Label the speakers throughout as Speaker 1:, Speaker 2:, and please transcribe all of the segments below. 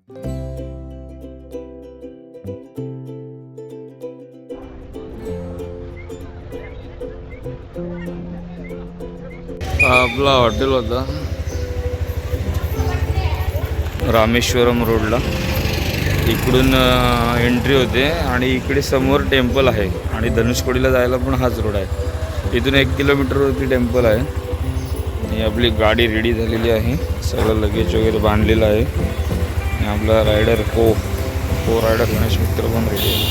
Speaker 1: आपला हॉटेल होता रामेश्वरम रोडला. इकडून एंट्री होते आणि इकडे समोर टेम्पल आहे आणि धनुषकोडीला जायला पण हाच रोड आहे. इथून 1 किलोमीटरवरती टेम्पल आहे. आणि आपली गाडी रेडी झालेली आहे, सगळं लगेज वगैरे बांधलेलं आहे. आणि आपला रायडर को रायडर गणेश मित्र पण रेडी आहे.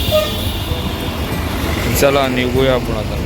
Speaker 1: चला निघूया आपण आता.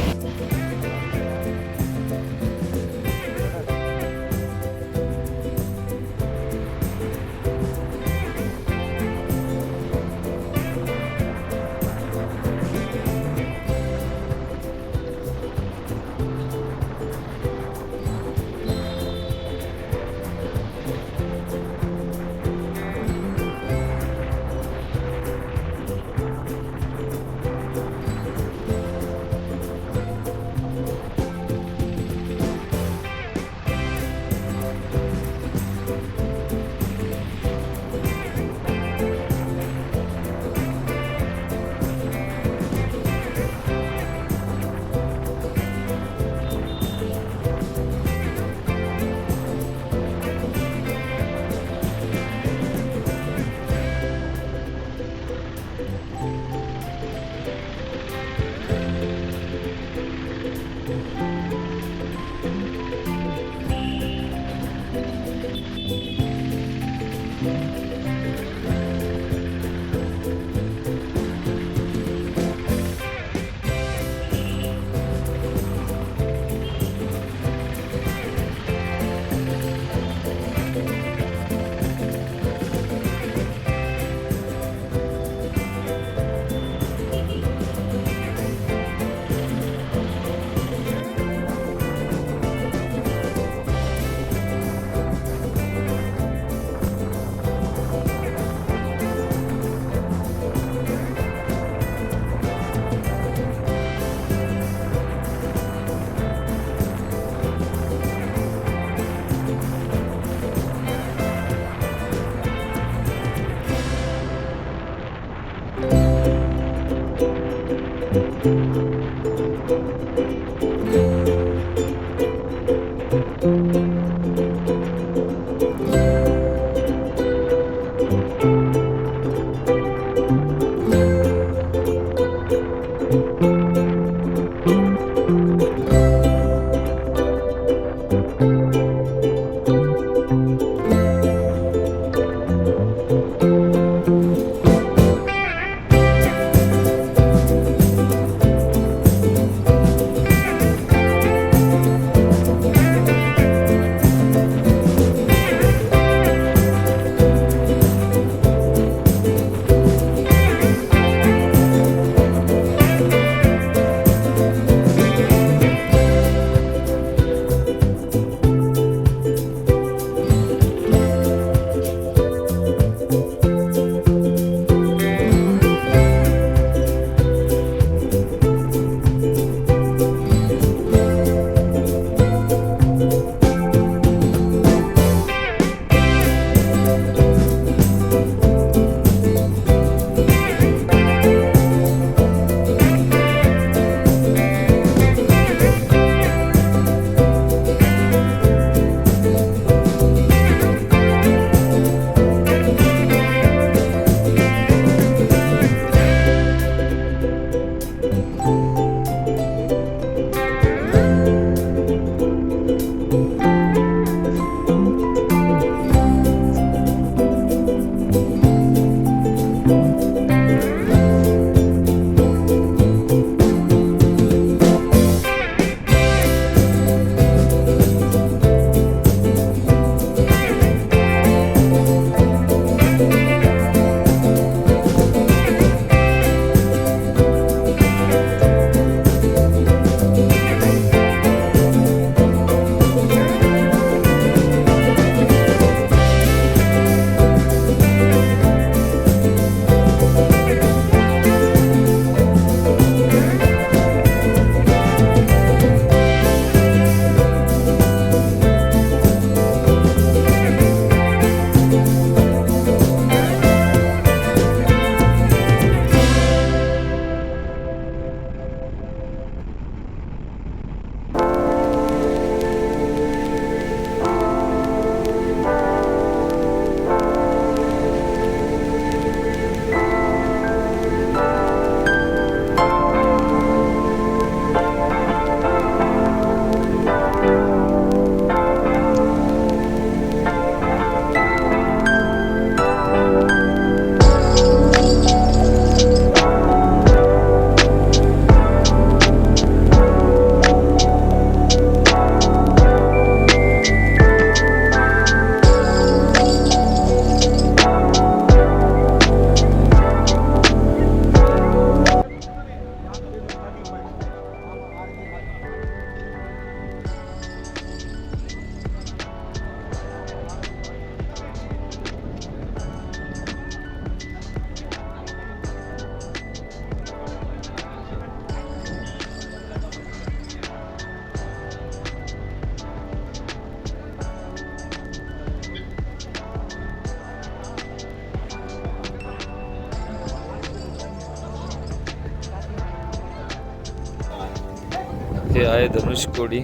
Speaker 1: हे आहे धनुषकोडी.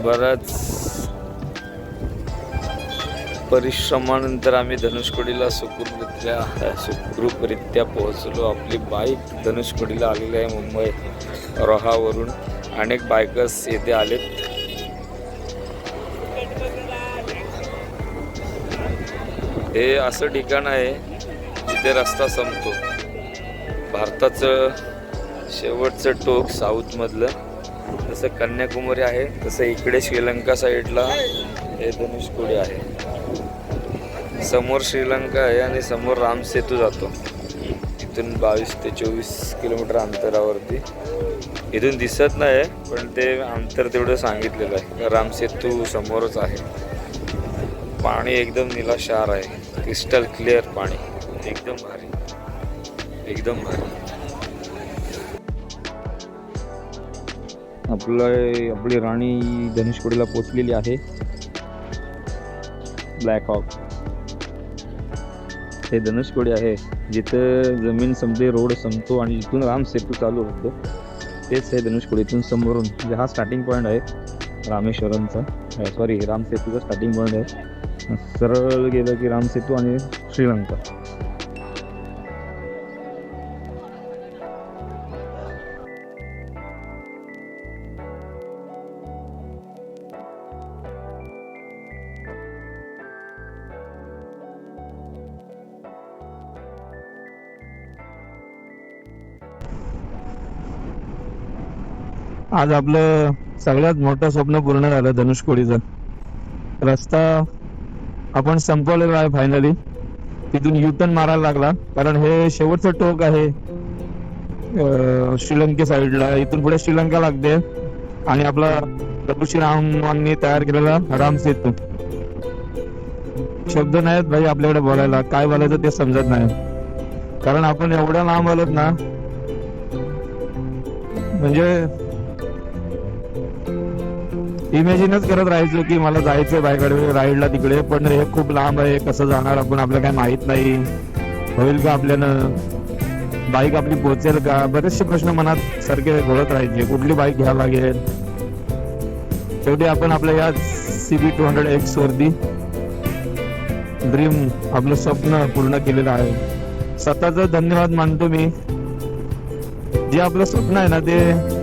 Speaker 1: बराच परिश्रमानंतर आम्ही धनुषकोडीला सुखरूपरित्या पोहोचलो. आपली बाईक धनुषकोडीला आलेली आहे मुंबई रोहावरून. अनेक बायकर्स येथे आलेत. हे असं ठिकाण आहे जिथे रस्ता संपतो. भारताचं शेवटचं टोक साऊथमधलं. जसं कन्याकुमारी आहे तसं इकडे श्रीलंका साईडला हे धनुषकोडी आहे. समोर श्रीलंका आहे आणि समोर राम सेतू जातो. इथून 22 ते 24 किलोमीटर अंतरावरती. इथून दिसत नाही पण ते अंतर तेवढं सांगितलेलं आहे. राम सेतू समोरच आहे. पाणी एकदम निलाशार आहे. क्रिस्टल क्लिअर पाणी. एकदम भारी, एकदम भारी. आपली राणी धनुषकोडीला पोचलेली आहे. ब्लॅक हॉक हे धनुषकोडी आहे जिथं जमीन संपते, रोड संपतो आणि जिथून राम सेतू चालू होतो तेच हे धनुषकोडी. इथून समोरून म्हणजे हा स्टार्टिंग पॉईंट आहे रामेश्वरमचा. राम सेतूचा स्टार्टिंग पॉईंट आहे. सरळ गेलं की राम सेतू आणि श्रीलंका.
Speaker 2: आज आपलं सगळ्यात मोठं स्वप्न पूर्ण झालं. धनुषकोडीचं रस्ता आपण संपवलेला आहे फायनली. तिथून युटर्न मारायला लागला कारण हे शेवटचं टोक आहे श्रीलंके साईडला. इथून पुढे श्रीलंका लागते आणि आपला प्रभू श्रीरामांनी तयार केलेला राम सेतू. शब्द नाहीत भाई आपल्याकडे बोलायला. काय बोलायचं ते समजत नाही कारण आपण एवढ्या लांब आलोत ना. म्हणजे इमॅजिनच करत राहायचो की मला जायचं बाईकडे राईडला तिकडे, पण हे खूप लांब आहे. कसं जाणार आपण, आपल्याला काय माहित नाही. होईल का आपल्यानं, बाईक आपली पोहोचेल का, बरेचसे प्रश्न मनात सारखे घोळत राहायचे. कुठली बाईक घ्यावी लागेल. शेवटी आपण आपल्या या CB 200X वरती ड्रीम आपलं स्वप्न पूर्ण केलेलं आहे. स्वतःच धन्यवाद मानतो मी. जे आपलं स्वप्न आहे ना ते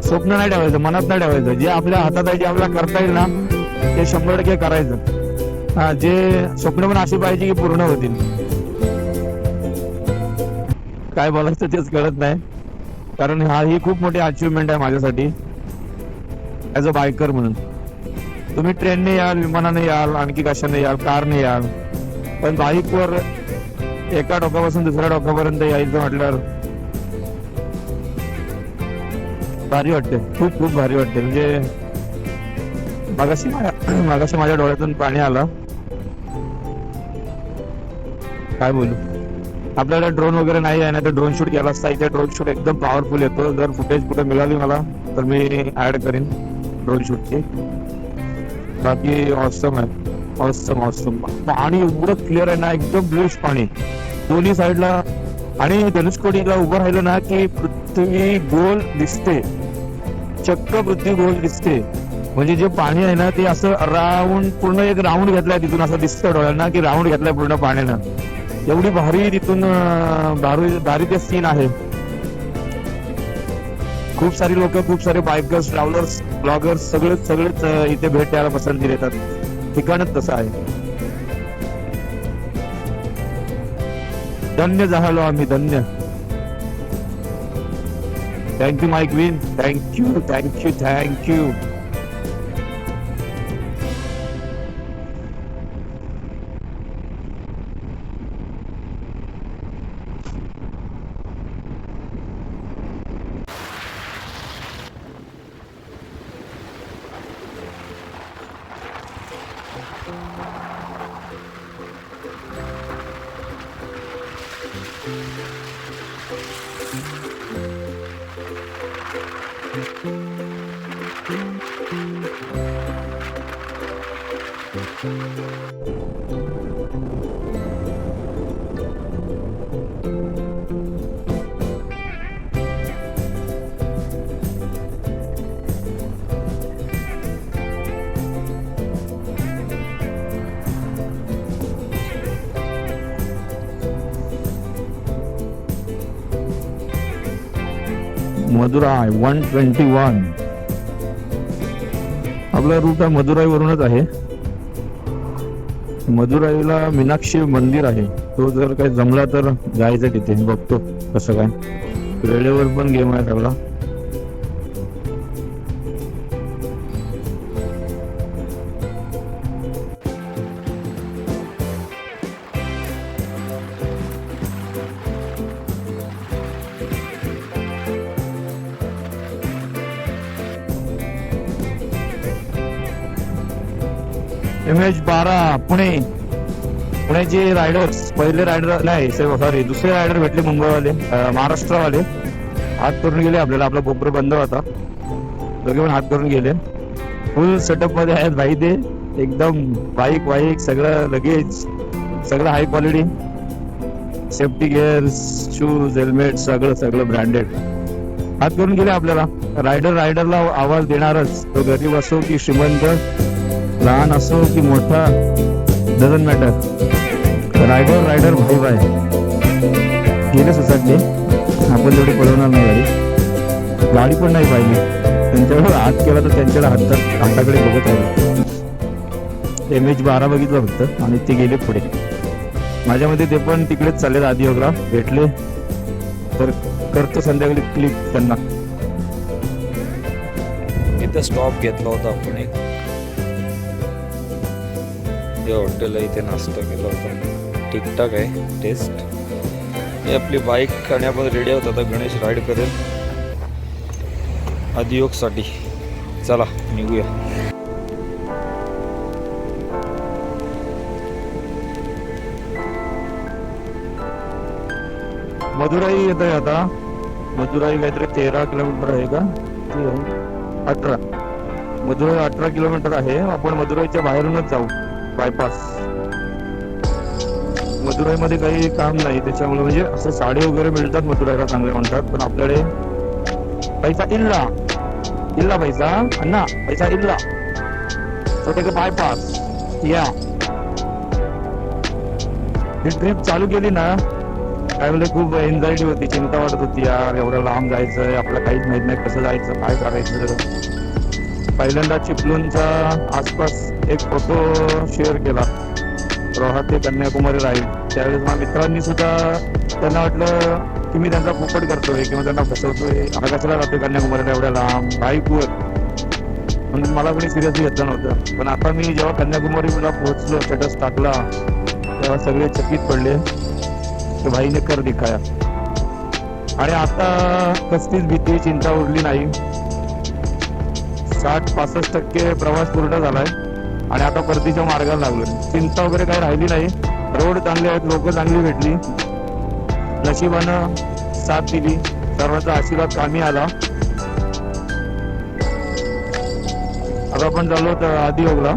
Speaker 2: स्वप्न नाही ठेवायचं, मनात नाही ठेवायचं. जे आपल्या हातात आहे, जे आपल्याला करता येईल ना ते 100% करायचं. हा, जे स्वप्न पण अशी पाहिजे की पूर्ण होतील. काय बोलायचं तेच कळत नाही कारण ही खूप मोठी अचिव्हमेंट आहे माझ्यासाठी ऍज अ बायकर म्हणून. तुम्ही ट्रेनने याल, विमानाने याल, आणखी कशाने याल, कारने याल, पण बाईकवर एका टोकापासून दुसऱ्या टोकापर्यंत यायचं म्हटल्यावर भारी वाटते. खूप खूप भारी वाटते. म्हणजे मागाशी माझ्या डोळ्यातून पाणी आलं. काय बोलू. आपल्याला ड्रोन वगैरे नाही आहे ना तर ड्रोन शूट केला असता. इथे ड्रोन शूट एकदम पॉवरफुल येतो. जर फुटेज कुठे मिळाली मला तर मी ऍड करीन ड्रोन शूटची. बाकी ऑसम आहे. ऑसम. पाणी एवढं क्लिअर आहे ना, एकदम ब्लूश पाणी दोन्ही साईडला. आणि धनुषकोडीला उभं राहिलं ना की पृथ्वी गोल दिसते. चक्क पृथ्वी गोल दिसते. म्हणजे जे पाणी आहे ना ते असं राऊंड, पूर्ण एक राऊंड घेतलाय तिथून. असं दिसतं डोळ्यांना की राऊंड घेतलाय पूर्ण पाण्यानं. एवढी भारी तिथून भारी ते सीन आहे. खूप सारी लोक, खूप सारे बायकर्स, ट्रॅव्हलर्स, ब्लॉगर्स सगळेच इथे भेट द्यायला पसंती देतात. ठिकाणच तसं आहे. धन्य झालो आम्ही, धन्य. थँक्यू माय क्वीन. थँक्यू. मदुराई 121. आपला रूट हा मदुराई वरूनच आहे. मदुराईला मीनाक्षी मंदिर आहे, तो जर काही जमला तर जायचं तिथे, बघतो कसं काय. वेळेवर पण गेम आहे सगळा. MH12 पुणे. पुण्याचे रायडर्स, पहिले रायडर नाही सॉरी दुसरे रायडर भेटले मुंबईवाले, महाराष्ट्रवाले. हात करून गेले आपल्याला, आपला बोपर बंद होता, दोघे पण हात करून गेले. फुल सेटअप मध्ये आहेत भाई ते, एकदम बाईक सगळं लगेज, सगळं high quality, safety gear, shoes, helmet, सगळं ब्रँडेड. हात करून गेले आपल्याला. रायडरला आवाज देणारच, तो गरीब असो की श्रीमंत, लहान असो की मोठा, डझंट मॅटर. रायडर भाई गेले सुसाटले. आपण तेवढे पळवणार नाही गाडी पण नाही पाहिली. त्यांच्याकडे हात केला तर त्यांच्याकडे हाताकडे बघत आहे. MH12 बघितलं फक्त आणि ते गेले पुढे. माझ्यामध्ये ते पण तिकडेच चालले, आदियोगला भेटले तर करतो संध्याकाळी क्लिक त्यांना.
Speaker 1: इथं स्टॉप घेतला होता आपण एक, हे हॉटेल आहे, इथे नाश्ता केला होता. ठीकठाक आहे टेस्ट. हे आपली बाईक आणि आपण रेडी आहोत आता. गणेश राईड करेल आदियोगसाठी. चला निघूया.
Speaker 2: मदुराई येत आहे आता. मदुराई काहीतरी 13 किलोमीटर आहे का, 18. मदुराई 18 किलोमीटर आहे. आपण मदुराईच्या बाहेरूनच जाऊ, बायपास. मदुराईमध्ये काही काम नाही त्याच्यामुळे, म्हणजे असं साडी वगैरे मिळतात मदुराईला, चांगले म्हणतात. पण आपल्याकडे पैसा इल्ला पैसा अण्णा, पैसा इल्ला. So take bypass. या ही ट्रिप चालू केली ना, काय म्हणजे खूप एन्झायटी होती, चिंता वाटत होती. यार एवढं लांब जायचंय, आपल्याला काहीच माहित नाही कसं जायचं, काय करायचं. पहिल्यांदा चिपळूणच्या आसपास एक फोटो शेअर केला, रोहा ते कन्याकुमारी राईड. त्यावेळेस माझ्या मित्रांनी सुद्धा, त्यांना वाटलं की मी त्यांचा फुकट करतोय किंवा त्यांना फसवतोय, आता कशाला जातोय कन्याकुमारीला एवढ्या लांब, बाईकवर. म्हणून मला कोणी सिरियसली घेतलं नव्हतं. पण आता मी जेव्हा कन्याकुमारीला पोहोचलो, स्टेटस टाकला, तेव्हा सगळे चकित पडले की भाईने कर दिखाया. आणि आता कसलीच भीती, चिंता उरली नाही. 60-65% प्रवास पूर्ण झालाय आणि आता परतीच्या मार्गाला लागलोय. चिंता वगैरे काही राहिली नाही. रोड चांगले आहेत, लोक चांगली भेटली, नशिबानं साथ दिली, सर्वांचा आशीर्वाद कामी आला. आता आपण चाललो तर आदियोगला,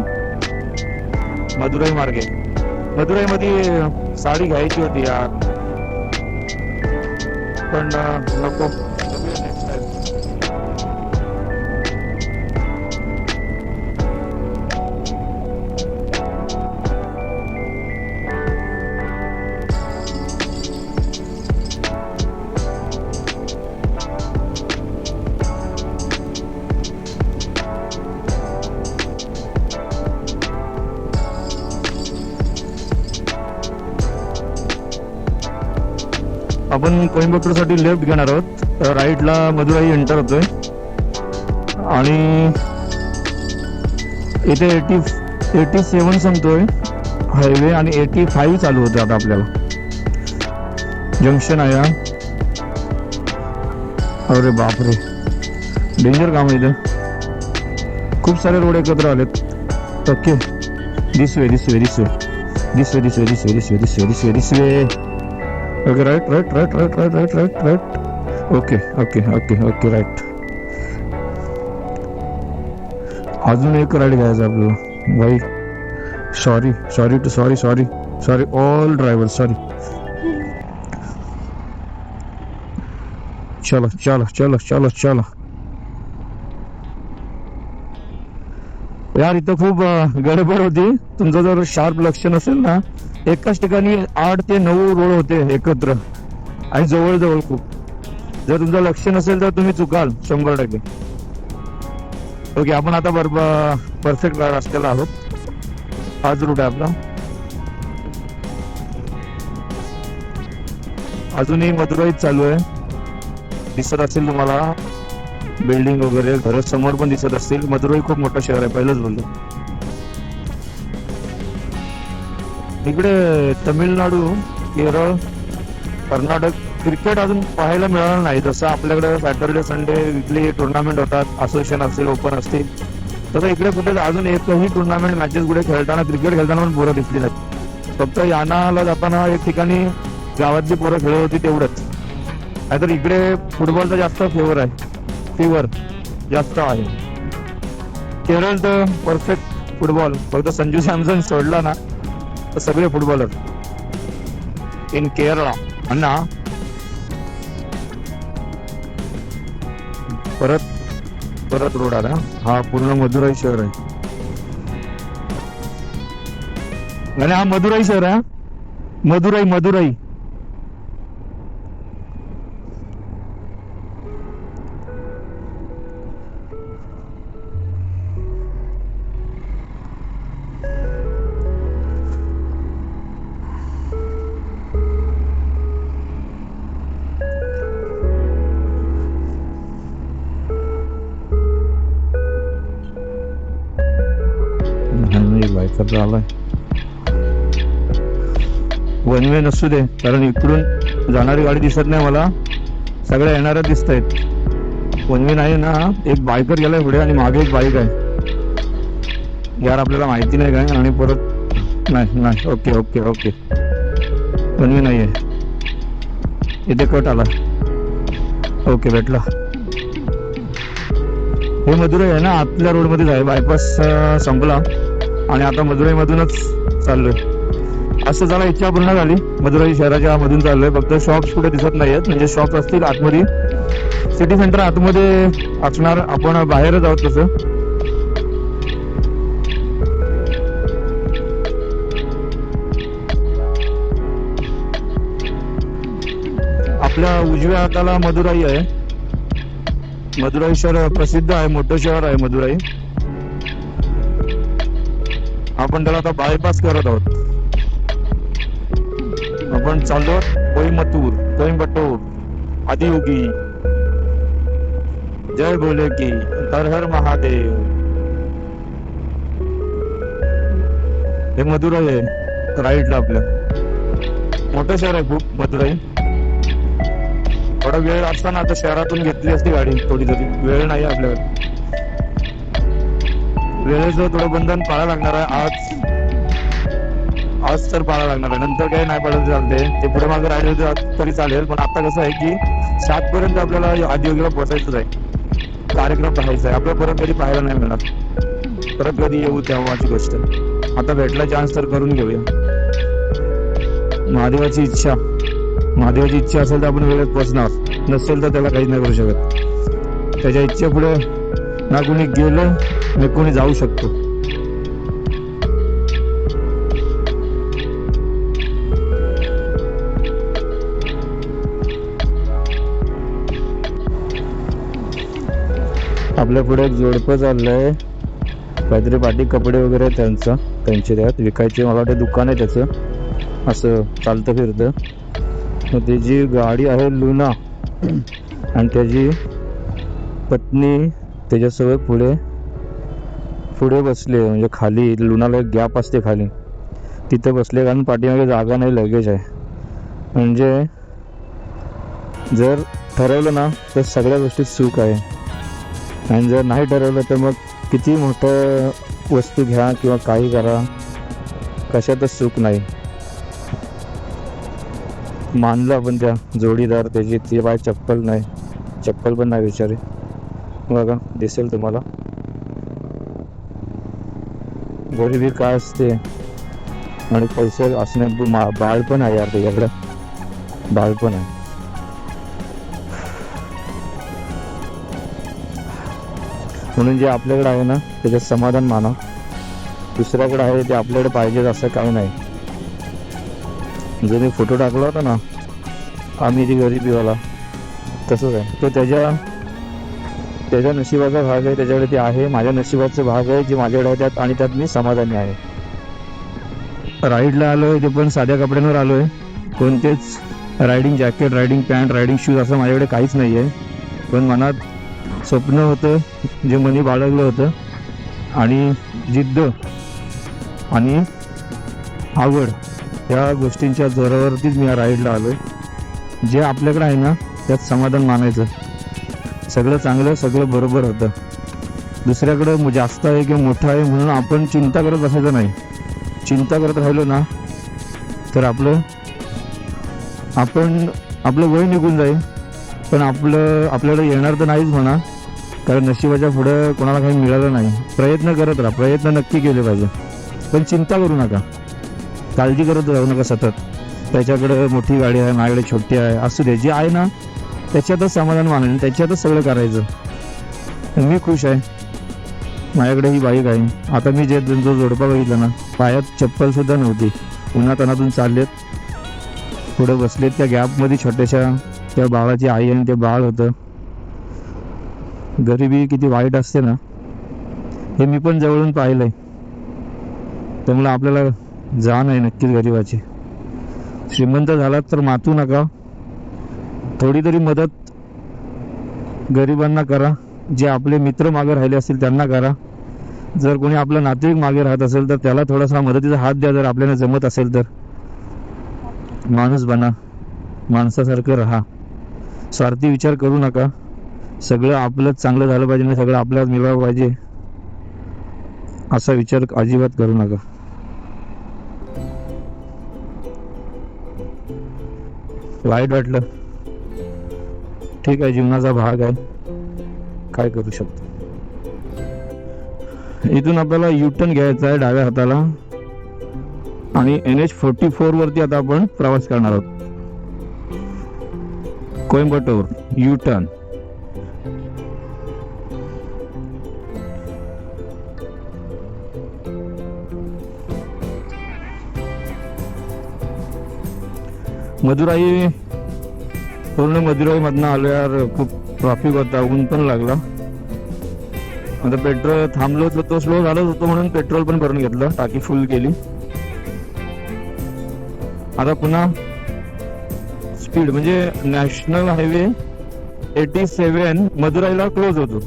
Speaker 2: मदुराई मार्गे. मदुराईमध्ये साडी घ्यायची होती यार, पण नको. आपण कोइंबतूर साठी लेफ्ट घेणार आहोत. राईटला मदुराई एंटर होतोय आणि इथे 87 सांगतोय हायवे आणि 85 चालू होते. आता आपल्याला जंक्शन आहे. अरे बापरे, डेंजर काम आहे इथे. खूप सारे रोड एकत्र आलेत. Okay, this way. Okay, right. Okay, right. अजून एक राईड घ्यायचं आपल्याला भाई. Sorry all driver, sorry. चलो. यार इथं खूप गडबड होती. तुमचं जर शार्प लक्ष नसेल ना, एकाच ठिकाणी 8 ते 9 रोड होते एकत्र आणि जवळ खूप. जर तुमचं लक्ष नसेल तर तुम्ही चुकाल 100%. ओके, आपण आता परफेक्ट रस्त्याला आहोत. हाच रूट आहे आपला. अजूनही मदुराईत चालू आहे. दिसत असेल तुम्हाला बिल्डिंग वगैरे, घर समोर पण दिसत असतील. मदुराई खूप मोठं शहर आहे, पहिलंच बोललो. इकडे तमिळनाडू, केरळ, कर्नाटक क्रिकेट अजून पाहायला मिळालं नाही. जसं आपल्याकडे सॅटर्डे संडे विकली टुर्नामेंट होतात, असोसिएशन असतील, ओपन असतील, तसं इकडे कुठे अजून एकही टुर्नामेंट मॅचेस कुठे खेळताना, क्रिकेट खेळताना पण पोरं दिसली नाही. फक्त यानाला जाताना एक ठिकाणी गावातली पोरं खेळत होती तेवढंच. नाहीतर इकडे फुटबॉलचा जास्त फीवर जास्त आहे. केरळ तर परफेक्ट फुटबॉल. फक्त संजू सॅमसन सोडला ना तर सगळे फुटबॉलर इन केरळा. अण्णा परत रोड आला. हा पूर्ण मदुराई शहर आहे. आणि हा मदुराई शहर आहे. मदुराई बायकर आलाय. वन वे नसू दे, कारण इकडून जाणारी गाडी दिसत नाही मला, सगळ्या येणाऱ्या दिसत आहेत. वन वे नाही ना. एक बायकर गेलाय पुढे आणि मागे एक बाईक आहे. यार आपल्याला माहिती नाही काय, आणि परत नाही. Okay okay okay, one way नाही आहे. इथे कट आला. ओके, भेटला. हे मदुराई आहे ना, आतल्या रोड मध्येच आहे. बायपास संपला आणि आता मदुराई मधूनच चाललोय. असं झाला, इच्छा पूर्ण झाली. मदुराई शहराच्या मधून चाललोय. फक्त शॉप्स कुठे दिसत नाहीयेत. म्हणजे शॉप्स असतील आतमध्ये, सिटी सेंटर आतमध्ये असणार. आपण बाहेरच आहोत तसं. आपल्या उजव्या हाताला मदुराई आहे. मदुराई शहर प्रसिद्ध आहे, मोठं शहर आहे मदुराई. आपण त्याला आता बायपास करत आहोत. आपण चाललो कोइंबतूर आदियोगी. जय बोले की हर हर महादेव. हे मदुराई आहे राईटला आपल्या. मोठं शहर आहे खूप मदुराई. थोडा वेळ असताना आता शहरातून घेतली असती गाडी, थोडी वेळ नाही आपल्याकडे. वेळेचं थोडं बंधन पाळायला लागणार आहे आज तर पाळायला लागणार आहे. नंतर काही नाही पाळलं चालते, ते पुढे मागे राहिले तरी चालेल. पण आता कसं आहे की 7 पर्यंत आपल्याला आदियोगीला पोहोचायचंच आहे. कार्यक्रम पाहायचा आहे आपल्याला. परत कधी पाहायला नाही मिळणार. परत कधी येऊ तेव्हाची गोष्ट. आता भेटला चान्स तर करून घेऊया. महादेवाची इच्छा असेल तर आपण वेळेत पोहोचणार, नसेल तर त्याला काहीच नाही करू शकत. त्याच्या इच्छे पुढे ना कोणी गेलं ना कोणी जाऊ शकतो. आपल्या पुढे एक जोडपं चाललंय. काहीतरी पाठी कपडे वगैरे त्यांचे त्यात विकायचे. मला वाटतं दुकान आहे त्याचं. असं चालतं फिरतं. मग त्याची गाडी आहे लुना, आणि त्याची पत्नी त्याच्यासोबत पुढे बसले. म्हणजे खाली लुनाला एक गॅप असते खाली, तिथे बसले. कारण पाठीमागे जागा नाही, लगेज आहे. म्हणजे जर ठरवलं ना तर सगळ्या गोष्टीत सुख आहे, आणि जर नाही ठरवलं तर मग किती मोठं वस्तू घ्या किंवा काही करा, कशातच सुख नाही. मानलं आपण त्या जोडीदार त्याची, ती बाय चप्पल पण नाही विचारे. बघा दिसेल तुम्हाला गरिबी काय असते. आणि पैसे असणे, बाळ पण आहे यार त्याच्याकडे, बाळ पण आहे. म्हणून जे आपल्याकडे आहे ना त्याच्यात समाधान माना. दुसऱ्याकडे आहे ते आपल्याकडे पाहिजे असं काही नाही. जो मी फोटो टाकला होता ना, आम्ही ती गरिबीवाला, तसंच आहे तो त्याच्या नशिबाचा भाग आहे, त्याच्याकडे ते आहे. माझ्या नशिबाचा भाग आहे जे माझ्याकडे आहे त्यात, आणि त्यात मी समाधानी आहे. राईडला आलोय ते पण साध्या कपड्यांवर आलोय. कोणतेच riding jacket, riding pant, riding shoes असं माझ्याकडे काहीच नाही आहे. पण मनात स्वप्न होतं जे मनी बाळगलं होतं, आणि जिद्द आणि आवड या गोष्टींच्या जोरावरतीच मी या राईडला आलोय. जे आपल्याकडे आहे ना त्यात समाधान मानायचं. सगळं चांगलं, सगळं बरोबर होतं. दुसऱ्याकडं जास्त आहे किंवा मोठं आहे म्हणून आपण चिंता करत बसायचं नाही. चिंता करत राहिलो ना तर आपलं वय निघून जाईल. पण आपल्याला येणार तर नाहीच म्हणा, कारण नशिबाच्या पुढं कोणाला काही मिळालं नाही. प्रयत्न करत राहा, प्रयत्न नक्की केले पाहिजे, पण चिंता करू नका, काळजी करत राहू नका सतत. त्याच्याकडे मोठी गाडी आहे, माझ्याकडे छोटी आहे, असू दे. जे आहे ना त्याच्यातच समाधान मानायचं, त्याच्यातच सगळं करायचं. मी खुश आहे, माझ्याकडे ही बाईक आहे. आता मी जो जोडपा बघितला ना, पायात चप्पल सुद्धा नव्हती, उन्हातानातून चाललेत, पुढे बसलेत. त्या गॅपमध्ये छोट्याशा त्या बाळाची आई आणि ते बाळ होतं. गरिबी किती वाईट असते ना हे मी पण जवळून पाहिलंय. त्यामुळे आपल्याला जाण आहे नक्कीच गरिबाची. श्रीमंत झालात तर मातू नका, थोडी तरी मदत गरिबांना करा. जे आपले मित्र मागे राहिले असतील त्यांना करा. जर कोणी आपला नातेवाईक मागे राहत असेल तर त्याला थोडासा मदतीचा हात द्या, जर आपल्याला जमत असेल तर. माणूस बना, माणसासारखं राहा, स्वार्थी विचार करू नका. सगळं आपलंच चांगलं झालं पाहिजे, सगळं आपल्याला मिळालं पाहिजे असा विचार अजिबात करू नका. वाईट वाटलं, ठीक आहे, जीवनाचा भाग आहे, काय करू शकतो. इथून आपल्याला युटर्न घ्यायचा आहे डाव्या हाताला, आणि NH44 वरती आता आपण प्रवास करणार आहोत. कोइंबतूर युटर्न. मदुराई, पूर्ण मदुराई मधनं आलो यार. खूप ट्रॅफिक होता, ऊन पण लागला. आता पेट्रोल थांबलो होतो, तो स्लो झालंच होतो म्हणून पेट्रोल पण भरून घेतलं, टाकी फुल केली. आता पुन्हा स्पीड म्हणजे नॅशनल हायवे 87 मदुराईला क्लोज होतो,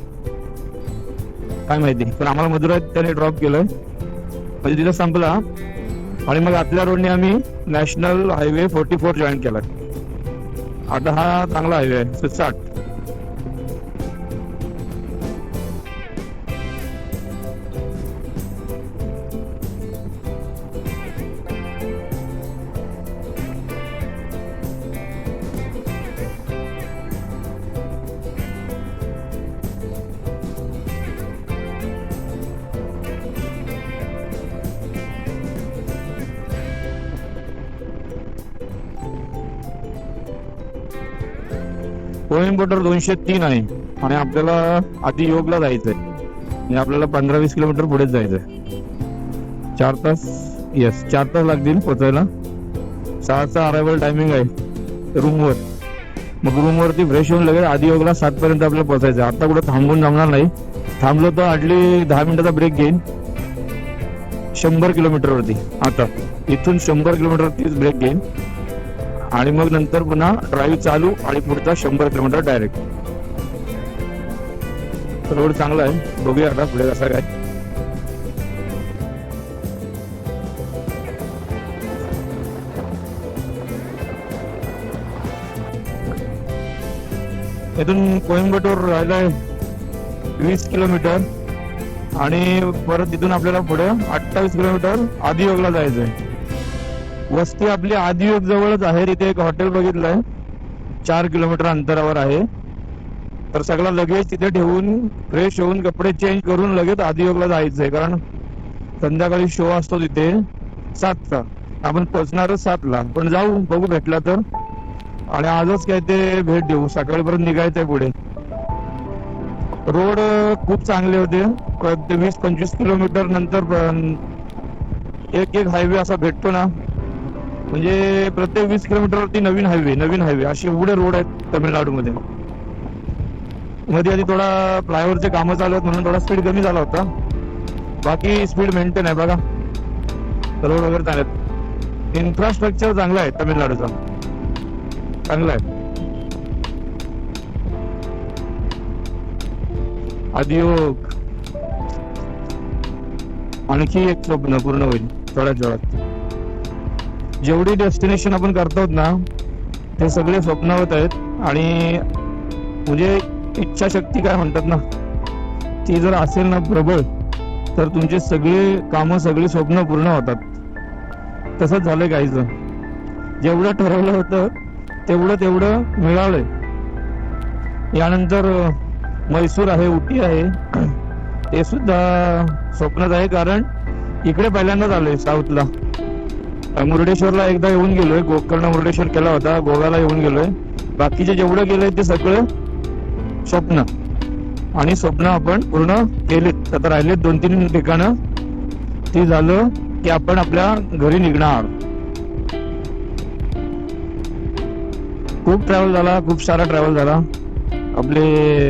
Speaker 2: काय माहिती. पण आम्हाला मदुराईत त्याने ड्रॉप केलंय, म्हणजे तिथं संपला. आणि मग आतल्या रोडने आम्ही नॅशनल हायवे 44 जॉईन केला. आता हा चांगला हायवे आहे, 60. कोइंबतूर 203 आहे, आणि आपल्याला आधी योगला जायचंय, म्हणजे आपल्याला 15-20 किलोमीटर पुढेच जायचंय. 4 तास, 4 तास लागतील पोचायला. 6चा अरायवल टायमिंग आहे रूमवर. मग रूमवरती फ्रेश होऊन लगेच आधी योगला 7 पर्यंत आपल्याला पोचायचं. आता कुठं थांबून जमणार नाही, थांबलो तर हार्डली 10 मिनिटाचा ब्रेक घेईन. 100 किलोमीटरवरती, आता इथून 100 किलोमीटरवरतीच ब्रेक घेईन, आणि मग नंतर पुन्हा ड्राईव्ह चालू, आणि पुढचा 100 किलोमीटर डायरेक्ट. रोड चांगला आहे, बघूया आता पुढे कसं काय. इथून कोइंबतूर राहिलाय 20 किलोमीटर, आणि परत तिथून आपल्याला पुढे 28 किलोमीटर आदियोगला जायचंय. वस्ती आपली आदियोग जवळच आहे. तिथे एक हॉटेल बघितलंय, 4 किलोमीटर अंतरावर आहे. तर सगळा लगेच तिथे ठेवून फ्रेश होऊन कपडे चेंज करून लगेच आदियोगला जायचंय, कारण संध्याकाळी शो असतो तिथे 7चा. आपण पोहोचणारच 7ला, पण जाऊ, बघू भेटला तर. आणि आजच काय ते भेट देऊ, सकाळपर्यंत निघायचंय पुढे. रोड खूप चांगले होते. 20-25 किलोमीटर नंतर एक हायवे असा भेटतो ना, म्हणजे प्रत्येक 20 किलोमीटरवरती नवीन हायवे असे एवढे रोड आहेत तमिळनाडूमध्ये. मध्ये आधी थोडा फ्लायओव्हरचे कामं चालू आहेत म्हणून थोडा स्पीड कमी झाला होता. बाकी स्पीड मेंटेन आहे बघा. रोड वगैरे चांगले आहेत. इन्फ्रास्ट्रक्चर चांगलं आहे तमिळनाडूचा, चांगलं आहे. आदियोग आणखी एक स्वप्न पूर्ण होईल थोड्याच वेळात. जेवढी डेस्टिनेशन आपण करतो ना ते सगळे स्वप्नावत आहेत. आणि म्हणजे इच्छाशक्ती काय म्हणतात ना, ती जर असेल ना प्रबळ, तर तुमचे सगळे कामं सगळे स्वप्न पूर्ण होतात. तसंच झालंय काहीच. जेवढं ठरवलं होतं तेवढं मिळालंय. यानंतर मैसूर आहे, उटी आहे, ते सुद्धा स्वप्नात आहे. कारण इकडे पहिल्यांदाच आलोय साऊथला. मुर्डेश्वरला एकदा येऊन गेलोय, गोकर्ण मुर्डेश्वर केला होता, गोव्याला येऊन गेलोय. बाकीचे जेवढं गेलंय ते सगळं स्वप्न, आणि स्वप्न आपण पूर्ण केलीत. आता राहिलेत 2-3 ठिकाणं, ती झालं की आपण आपल्या घरी निघणार. खूप ट्रॅव्हल झाला, खूप सारा ट्रॅव्हल झाला. आपले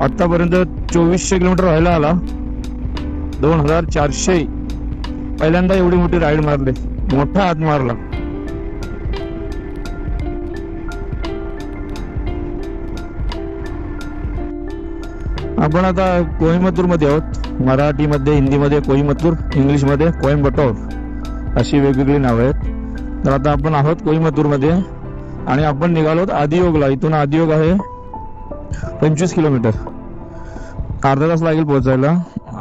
Speaker 2: आतापर्यंत 2400 किलोमीटर व्हायला आला. 2400. पहिल्यांदा एवढी मोठी राईड मारली, मोठा हात मारला. आपण आता कोईमतूर मध्ये आहोत. मराठीमध्ये, हिंदीमध्ये कोईमतूर, इंग्लिशमध्ये कोइंबटोर अशी वेगवेगळी नावं आहेत. तर आता आपण आहोत कोईमतूर मध्ये आणि आपण निघालो आदियोगला. इथून आदियोग आहे 25 किलोमीटर, अर्धा तास लागेल पोहोचायला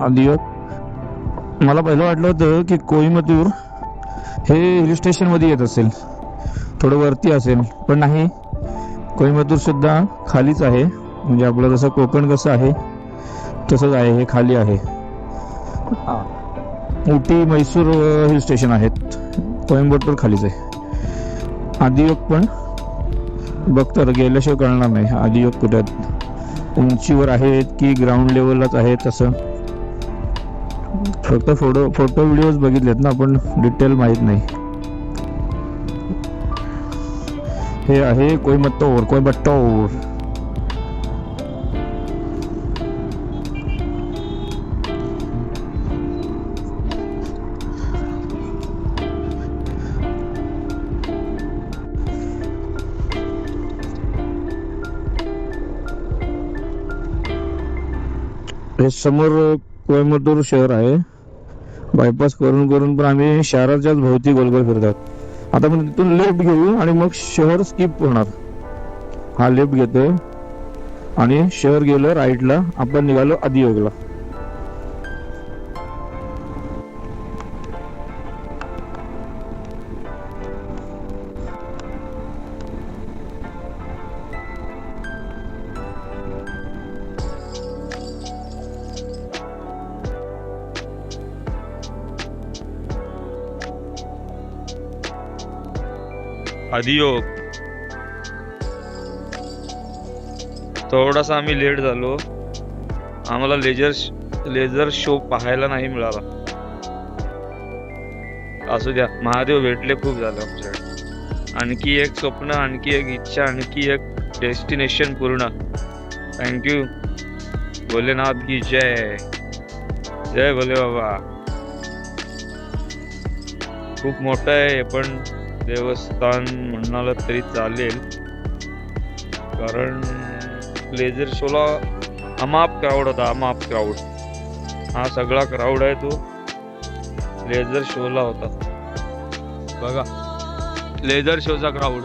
Speaker 2: आदियोग. मला पहिलं वाटलं होतं की कोईमतूर हे हिल स्टेशन मध्ये येत असेल, थोडं वरती असेल, पण नाही. कोईमतूर सुद्धा खालीच आहे. म्हणजे आपलं जसं कोकण कसं आहे तसंच आहे, हे खाली आहे. उटी, मैसूर हिल स्टेशन आहेत, कोइंबतूर खालीच आहे. आदियोग पण बघतात, गेल्याशिवाय कळणार नाही आदियोग कुठे आहेत, उंचीवर आहेत की ग्राउंड लेवललाच आहेत. असं फक्त फोटो व्हिडिओज बघितलेत ना आपण, डिटेल माहित नाही. हे आहे कोइंबतूर. हे समोर कोइंबतूर शहर आहे. बायपास करून पण आम्ही शहराच्याच भोवती गोलगोल फिरतात. आता आपण तिथून लेफ्ट घेऊ आणि मग शहर स्किप होणार. हा लेफ्ट घेतोय आणि शहर गेलं राईटला. आपण निघालो आदियोगला.
Speaker 1: आदियोग. थोडासा आम्ही लेट झालो. आम्हाला लेझर शो पाहायला नाही मिळाला. असू द्या, महादेव भेटले, खूप झालं आमच्याकडे. आणखी एक स्वप्न, आणखी एक इच्छा, आणखी एक डेस्टिनेशन पूर्ण. थँक्यू. भोलेनाथ की जय. जय भोले बाबा. खूप मोठं आहे पण देवस्थान म्हणाल तरी चालेल, कारण लेझर शोला अमाप क्राऊड होता, अमाप क्राऊड. हा सगळा क्राऊड आहे तो लेझर शोला होता. बघा, लेझर शोचा क्राऊड.